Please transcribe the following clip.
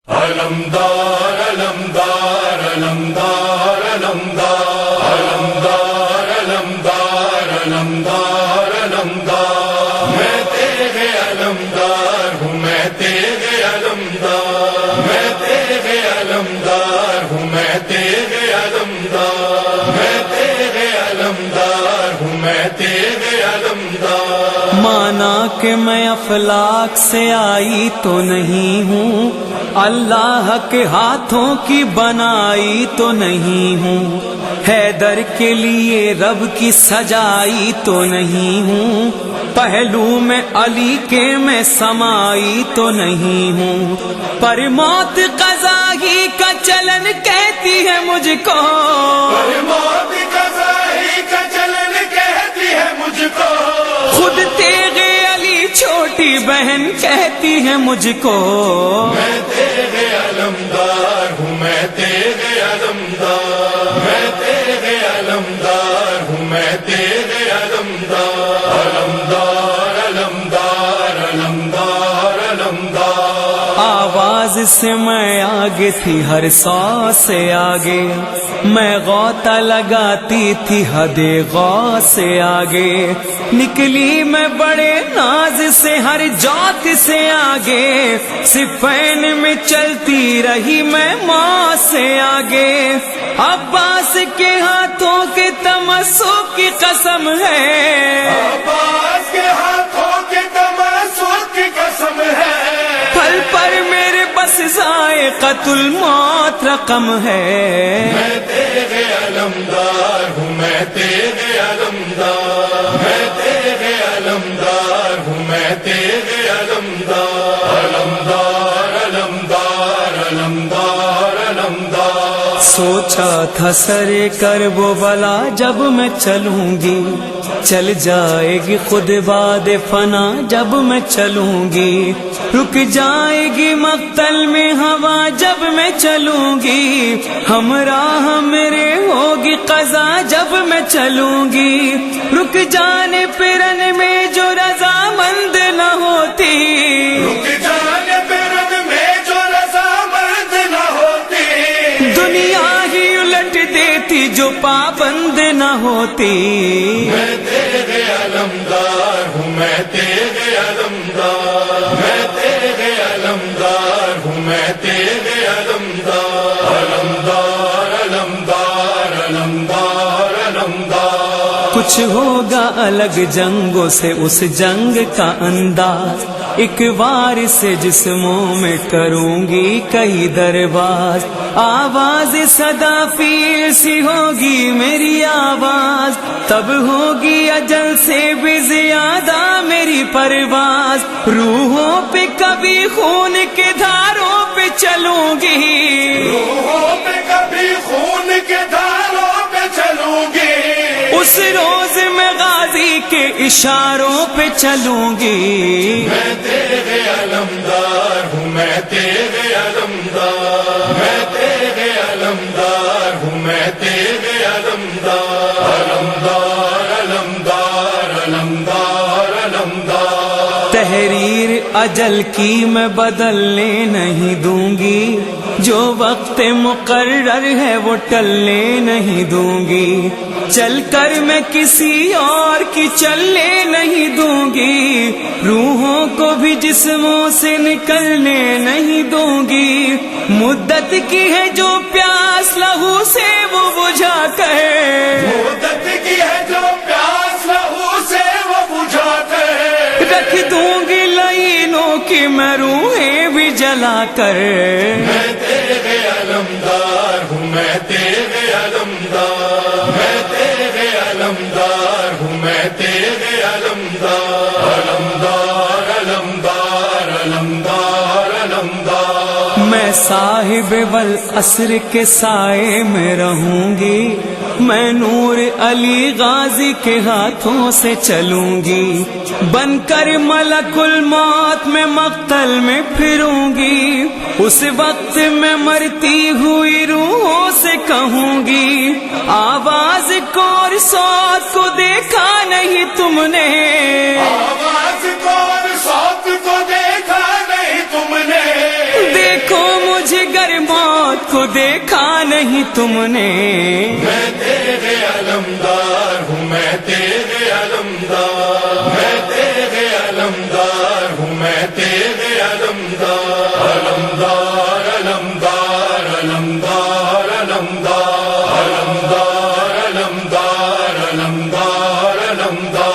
علمدار علمدار علمدار علمدار علمدار علمدار علمدار علمدار میں تیرے علمدار ہوں، میں تیرے علمدار، میں تیرے علمدار ہوں، میں تیرے علمدار، میں تیرے علمدار ہوں، میں تیرے علمدار۔ مانا کہ میں افلاک سے آئی تو نہیں ہوں، اللہ کے ہاتھوں کی بنائی تو نہیں ہوں، حیدر کے لیے رب کی سجائی تو نہیں ہوں، پہلو میں علی کے میں سمائی تو نہیں ہوں، پر موت قضا ہی کا چلن کہتی ہے مجھ کو، پر موت قضا ہی کا چلن کہتی ہے مجھ کو، خود تیغ علی چھوٹی بہن کہتی ہے مجھ کو، میں تیرے علمدار ہوں، میں تیرے علمدار، میں تیرے علمدار ہوں، میں تیرے علمدار، علمدار علمدار علمدار علمدار۔ آواز سے میں آگے تھی ہر 100 سے آگے، میں غوطہ لگاتی تھی حد غو سے آگے، نکلی میں بڑے ناز سے ہر جوت سے آگے، صفین میں چلتی رہی میں ماں سے آگے، عباس کے ہاتھوں کے تمسک کی قسم ہے، عباس کے ہاتھوں کے تمسک کی قسم ہے، پھل پر میرے بس ذائقۃ الموت رقم ہے، میں تیرے علمدار ہوں، میں تیرے علمدار، میں تیرے علمدار ہوں، میں تیرے علمدار، علمدار علمدار علمدار علمدار۔ سوچا تھا سرے کرب و بلا جب میں چلوں گی، چل جائے گی خود باد فنا جب میں چلوں گی، رک جائے گی مقتل میں ہوا جب میں چلوں گی، ہمراہ میرے ہوگی قضا جب میں چلوں گی، رک جانے پرن میں جو رضامند نہ ہوتی، رک جانے پرن میں جو رضامند نہ ہوتی، دنیا ہی الٹ دیتی جو پابند نہ ہوتی، میں تیرے علمدار ہوں، میں تیرے علمدار، میں تیرے علمدار ہوں، میں تیرے علمدار، علمدار علمدار علمدار علمدار۔ کچھ ہوگا الگ جنگوں سے اس جنگ کا انداز، ایک بار سے جسموں میں کروں گی کئی درباز، آواز صدا فیل سی ہوگی میری آواز، تب ہوگی اجل سے بھی زیادہ میری پرواز، روحوں پہ کبھی خون کے دھاروں پہ چلوں گی، روحوں پہ کبھی خون کے دھاروں پہ چلوں گی، اس روز میں غازی کے اشاروں پہ چلوں گی، میں تیرے علمدار ہوں، میں تیرے علمدار، میں تیرے علمدار ہوں، میں تیرے علمدار، علمدار علمدار علمدار علمدار۔ تحریر اجل کی میں بدلنے نہیں دوں گی، جو وقت مقرر ہے وہ ٹلنے نہیں دوں گی، چل کر میں کسی اور کی چلنے نہیں دوں گی، روحوں کو بھی جسموں سے نکلنے نہیں دوں گی، مدت کی ہے جو پیاس لہو سے وہ بجھا کر، مدت کی ہے جو پیاس لہو سے وہ بجھا کر، رکھ دوں گی لعینوں کی میں روحیں بھی جلا کر، میں تیرے علمدار ہوں، میں تیرے علمدار، میں تیرے علمدار ہوں، میں تیرے علمدار، علمدار علمدار علمدار علمدار۔ میں صاحب والعصر کے سائے میں رہوں گی، میں نور علی غازی کے ہاتھوں سے چلوں گی، بن کر ملک الموت میں مقتل میں پھروں گی، اس وقت میں مرتی ہوئی روحوں سے کہوں گی، آواز کو اور صوت کو دیکھا نہیں تم نے، آواز کو اور صوت کو دیکھا نہیں تم نے، دیکھو مجھے کو دیکھا نہیں تم نے. میں تیرے علمدار ہوں، میں تیرے علمدار، میں تیرے علمدار ہوں، میں تیرے علمدار. علمدار علمدار علمدار علمدار علمدار علمدار علمدار علمدار.